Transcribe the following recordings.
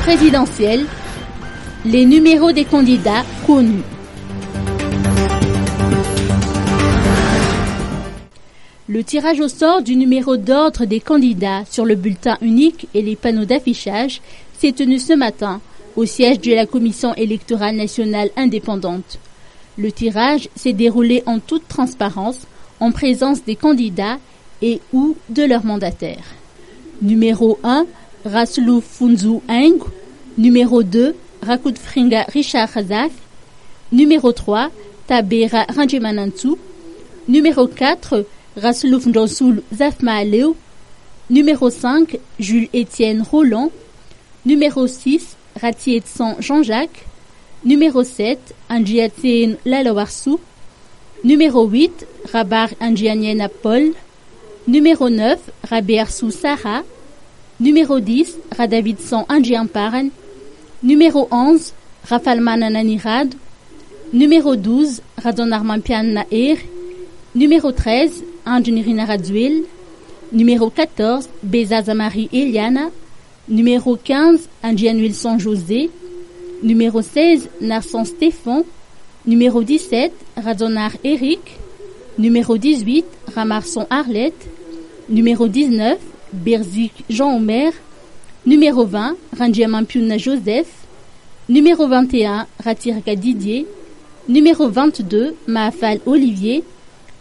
présidentielle, les numéros des candidats connus. Le tirage au sort du numéro d'ordre des candidats sur le bulletin unique et les panneaux d'affichage s'est tenu ce matin au siège de la Commission électorale nationale indépendante. Le tirage s'est déroulé en toute transparence, en présence des candidats et ou de leurs mandataires. Numéro 1, Rasulu Funzu Eng. Numéro 2, Rakutfringa Richard Khazaf. Numéro 3, Tabera Ranjemanantu. Numéro 4, Raslouf Ndonsoul Zafma Aleo. Numéro 5, Jules-Étienne Roland. Numéro 6, Ratietsan Jean-Jacques. Numéro 7, Anjiatseen Lalawarsou. Numéro 8, Rabar Anjianiena Paul. Numéro 9, Rabiarsou Sarah. Numéro 10, Radavidsan Anjiamparan. Numéro 11, Rafalmanananirad. Numéro 12, Radonarmampian Naer. Numéro 13, Anjinirina Radzuel. Numéro 14, Bezazamari Eliana. Numéro 15, Anjian Wilson José. Numéro 16, Narson Stéphane. Numéro 17, Radonar Eric. Numéro 18, Ramarson Arlette. Numéro 19, Berzik Jean-Omer. Numéro 20, Ranjiamampiuna Joseph. Numéro 21, Ratiraka Didier. Numéro 22, Mahafal Olivier.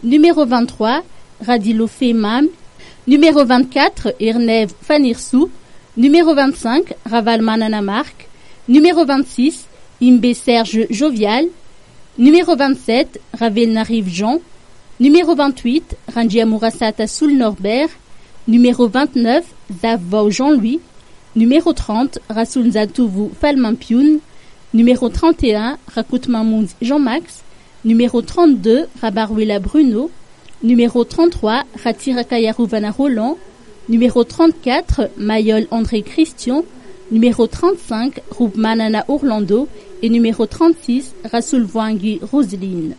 Numéro 23, Radilofé Mam. Numéro 24, Irnev Fanirsou. Numéro 25, Raval Manana Marc. Numéro 26, Imbe Serge Jovial. Numéro 27, Ravel Nariv Jean. Numéro 28, Ranjia Mourassata Soul Norbert. Numéro 29, Zavvao Jean-Louis. Numéro 30, Rasoul Nzatouvou Falmampioun. Numéro 31, Rakut Mamounz Jean-Max. Numéro 32, Rabarouela Bruno. Numéro 33, Ratirakayaruvana Roland. Numéro 34, Mayol André Christian. Numéro 35, Roubmanana Orlando. Et numéro 36, Rasoul Voangui Roseline.